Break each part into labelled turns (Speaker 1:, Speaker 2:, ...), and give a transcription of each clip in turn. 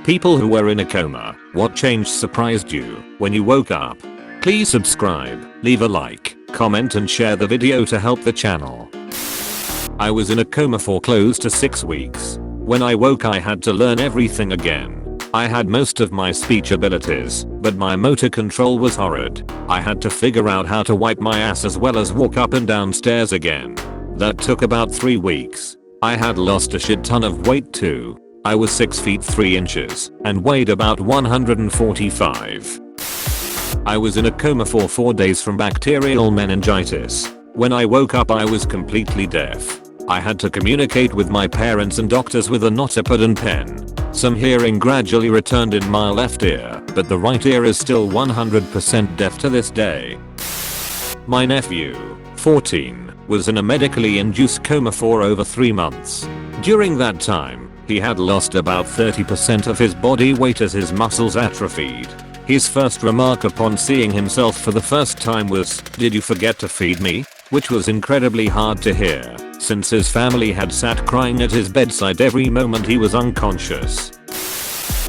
Speaker 1: People who were in a coma, what change surprised you when you woke up? Please subscribe, leave a like, comment and share the video to help the channel. I was in a coma for close to 6 weeks. When I woke I had to learn everything again. I had most of my speech abilities, but my motor control was horrid. I had to figure out how to wipe my ass as well as walk up and down stairs again. That took about 3 weeks. I had lost a shit ton of weight too. I was 6 feet 3 inches and weighed about 145. I was in a coma for 4 days from bacterial meningitis. When I woke up I was completely deaf. I had to communicate with my parents and doctors with a notepad and pen. Some hearing gradually returned in my left ear, but the right ear is still 100% deaf to this day. My nephew, 14, was in a medically induced coma for over 3 months. During that time, he had lost about 30% of his body weight as his muscles atrophied. His first remark upon seeing himself for the first time was, "Did you forget to feed me?" Which was incredibly hard to hear, since his family had sat crying at his bedside every moment he was unconscious.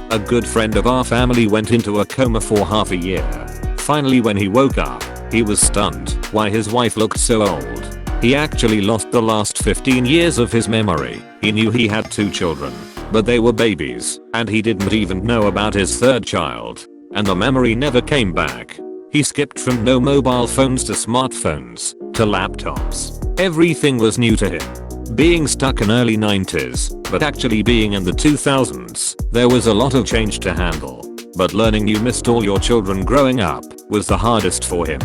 Speaker 1: A good friend of our family went into a coma for half a year. Finally when he woke up, he was stunned why his wife looked so old. He actually lost the last 15 years of his memory. He knew he had 2 children, but they were babies, and he didn't even know about his 3rd child. And the memory never came back. He skipped from no mobile phones to smartphones, to laptops. Everything was new to him. Being stuck in early 90s, but actually being in the 2000s, there was a lot of change to handle. But learning you missed all your children growing up was the hardest for him.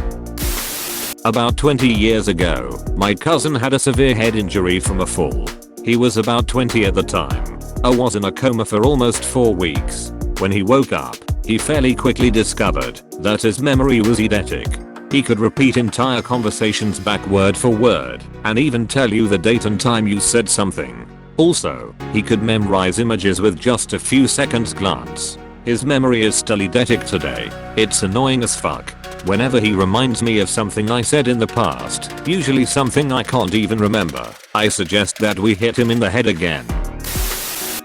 Speaker 1: About 20 years ago, my cousin had a severe head injury from a fall. He was about 20 at the time. I was in a coma for almost 4 weeks. When he woke up, he fairly quickly discovered that his memory was eidetic. He could repeat entire conversations back word for word, and even tell you the date and time you said something. Also, he could memorize images with just a few seconds glance. His memory is still eidetic today. It's annoying as fuck. Whenever he reminds me of something I said in the past, usually something I can't even remember, I suggest that we hit him in the head again.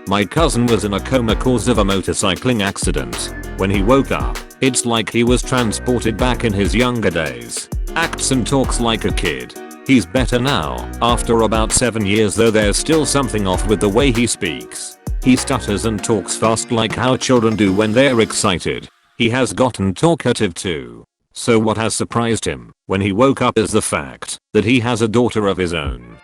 Speaker 1: My cousin was in a coma cause of a motorcycling accident. When he woke up, it's like he was transported back in his younger days. Acts and talks like a kid. He's better now, after about 7 years, though there's still something off with the way he speaks. He stutters and talks fast like how children do when they're excited. He has gotten talkative too. So what has surprised him when he woke up is the fact that he has a daughter of his own.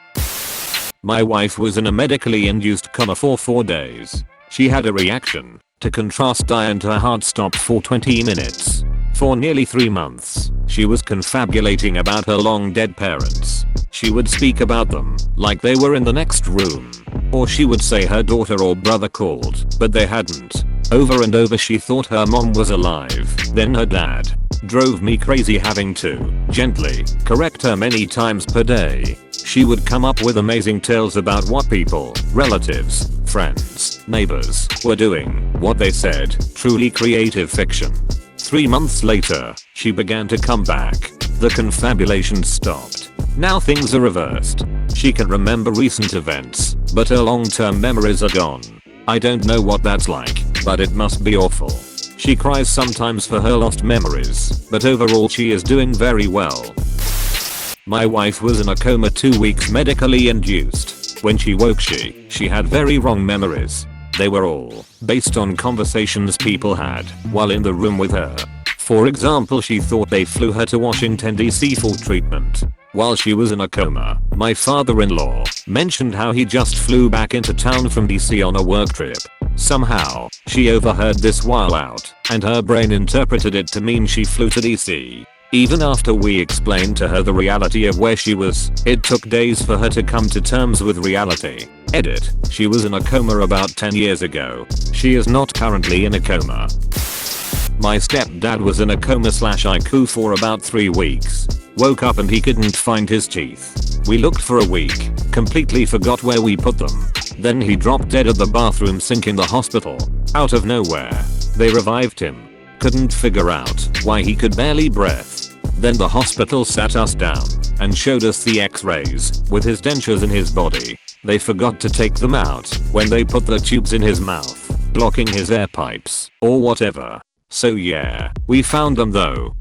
Speaker 1: My wife was in a medically induced coma for 4 days. She had a reaction to contrast dye and her heart stopped for 20 minutes. For nearly 3 months, she was confabulating about her long dead parents. She would speak about them like they were in the next room. Or she would say her daughter or brother called, but they hadn't. Over and over she thought her mom was alive, then her dad. Drove me crazy having to gently correct her many times per day. She would come up with amazing tales about what people, relatives, friends, neighbors were doing, what they said, truly creative fiction. 3 months later, she began to come back. The confabulation stopped. Now things are reversed. She can remember recent events, but her long-term memories are gone. I don't know what that's like, but it must be awful. She cries sometimes for her lost memories, but overall she is doing very well. My wife was in a coma 2 weeks medically induced. When she woke she had very wrong memories. They were all based on conversations people had while in the room with her. For example, she thought they flew her to Washington DC for treatment. While she was in a coma, my father-in-law mentioned how he just flew back into town from DC on a work trip. Somehow, she overheard this while out, and her brain interpreted it to mean she flew to DC. Even after we explained to her the reality of where she was, it took days for her to come to terms with reality. Edit. She was in a coma about 10 years ago. She is not currently in a coma. My stepdad was in a coma/ICU for about 3 weeks. Woke up and he couldn't find his teeth. We looked for a week, completely forgot where we put them. Then he dropped dead at the bathroom sink in the hospital. Out of nowhere. They revived him. Couldn't figure out why he could barely breathe. Then the hospital sat us down and showed us the x-rays with his dentures in his body. They forgot to take them out when they put the tubes in his mouth. blocking his air pipes or whatever. So yeah, we found them though.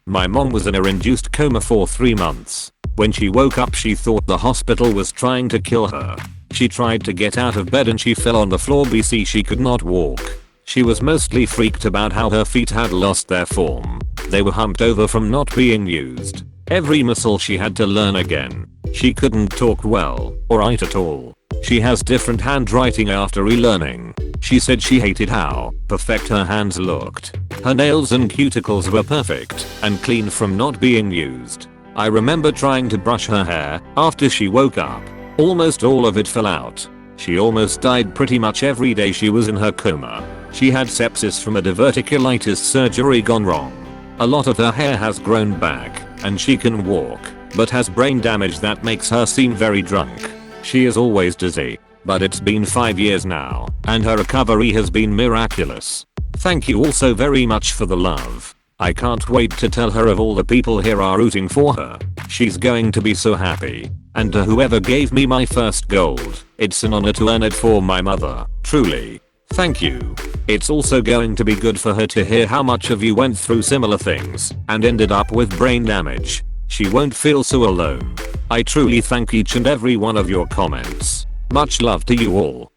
Speaker 1: My mom was in a induced coma for 3 months. When she woke up she thought the hospital was trying to kill her. She tried to get out of bed and she fell on the floor because she could not walk. She was mostly freaked about how her feet had lost their form. They were humped over from not being used. Every muscle she had to learn again. She couldn't talk well or write at all. She has different handwriting after relearning. She said she hated how perfect her hands looked. Her nails and cuticles were perfect and clean from not being used. I remember trying to brush her hair after she woke up. Almost all of it fell out. She almost died pretty much every day she was in her coma. She had sepsis from a diverticulitis surgery gone wrong. A lot of her hair has grown back and she can walk, but has brain damage that makes her seem very drunk. She is always dizzy, but it's been 5 years now and her recovery has been miraculous. Thank you all so very much for the love. I can't wait to tell her of all the people here are rooting for her. She's going to be so happy. And to whoever gave me my first gold, it's an honor to earn it for my mother, truly. Thank you. It's also going to be good for her to hear how much of you went through similar things and ended up with brain damage. She won't feel so alone. I truly thank each and every one of your comments. Much love to you all.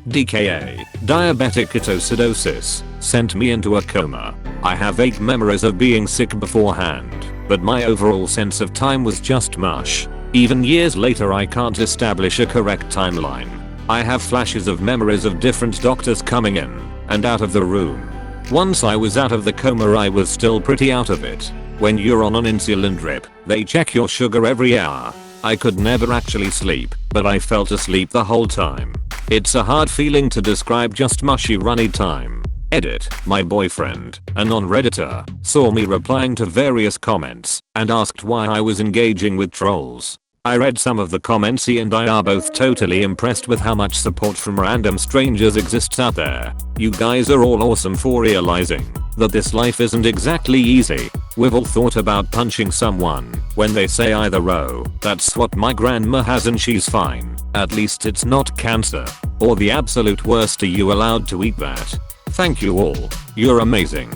Speaker 1: DKA, diabetic ketoacidosis, sent me into a coma. I have vague memories of being sick beforehand, but my overall sense of time was just mush. Even years later I can't establish a correct timeline. I have flashes of memories of different doctors coming in and out of the room. Once I was out of the coma I was still pretty out of it. When you're on an insulin drip, they check your sugar every hour. I could never actually sleep, but I felt asleep the whole time. It's a hard feeling to describe, just mushy runny time. Edit, my boyfriend, a non-redditor, saw me replying to various comments and asked why I was engaging with trolls. I read some of the comments. He and I are both totally impressed with how much support from random strangers exists out there. You guys are all awesome for realizing that this life isn't exactly easy. We've all thought about punching someone when they say either oh, that's what my grandma has and she's fine, at least it's not cancer, or the absolute worst, are you allowed to eat that? Thank you all. You're amazing.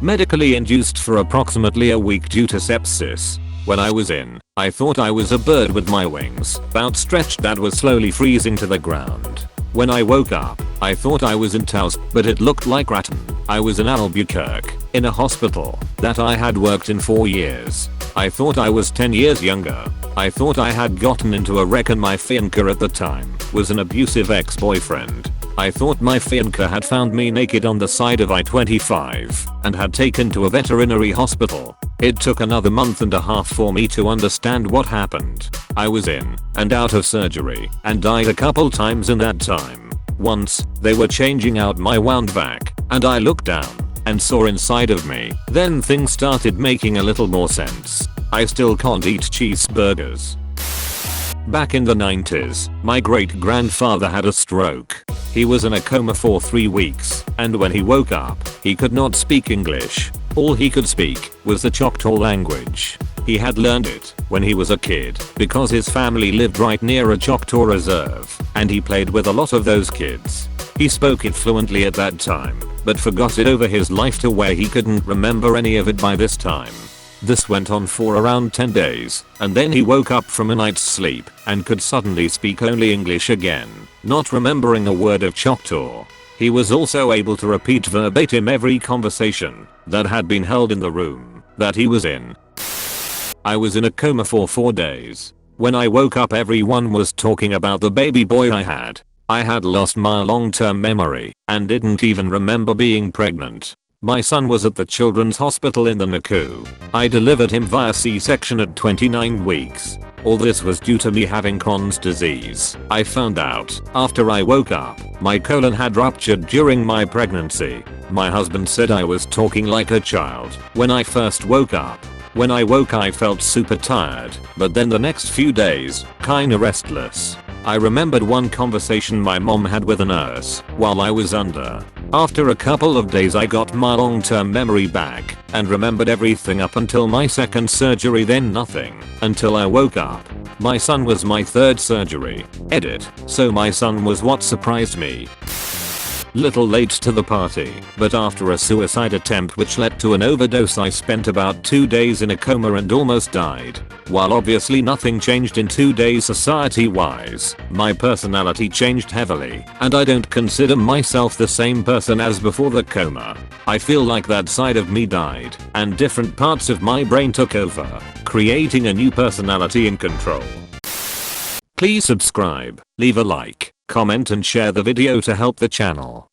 Speaker 1: Medically induced for approximately a week due to sepsis. When I was in, I thought I was a bird with my wings outstretched that was slowly freezing to the ground. When I woke up, I thought I was in Taos, but it looked like Ratton. I was in Albuquerque, in a hospital that I had worked in 4 years. I thought I was 10 years younger. I thought I had gotten into a wreck and my fiancé at the time was an abusive ex-boyfriend. I thought my fiancé had found me naked on the side of I-25 and had taken to a veterinary hospital. It took another month and a half for me to understand what happened. I was in and out of surgery and died a couple times in that time. Once, they were changing out my wound vac and I looked down and saw inside of me. Then things started making a little more sense. I still can't eat cheeseburgers. Back in the 90s, my great-grandfather had a stroke. He was in a coma for 3 weeks, and when he woke up, he could not speak English. All he could speak was the Choctaw language. He had learned it when he was a kid because his family lived right near a Choctaw reserve, and he played with a lot of those kids. He spoke it fluently at that time, but forgot it over his life to where he couldn't remember any of it by this time. This went on for around 10 days, and then he woke up from a night's sleep and could suddenly speak only English again, not remembering a word of Choctaw. He was also able to repeat verbatim every conversation that had been held in the room that he was in. I was in a coma for 4 days. When I woke up everyone was talking about the baby boy I had. I had lost my long-term memory and didn't even remember being pregnant. My son was at the children's hospital in the NICU. I delivered him via C-section at 29 weeks. All this was due to me having Crohn's disease. I found out after I woke up. My colon had ruptured during my pregnancy. My husband said I was talking like a child when I first woke up. When I woke I felt super tired, but then the next few days, kinda restless. I remembered one conversation my mom had with a nurse while I was under. After a couple of days I got my long-term memory back and remembered everything up until my second surgery, then nothing until I woke up. My son was my third surgery. Edit. So my son was what surprised me. Little late to the party, but after a suicide attempt which led to an overdose, I spent about 2 days in a coma and almost died. While obviously nothing changed in 2 days society wise, my personality changed heavily, and I don't consider myself the same person as before the coma. I feel like that side of me died, and different parts of my brain took over, creating a new personality in control. Please subscribe, leave a like, comment and share the video to help the channel.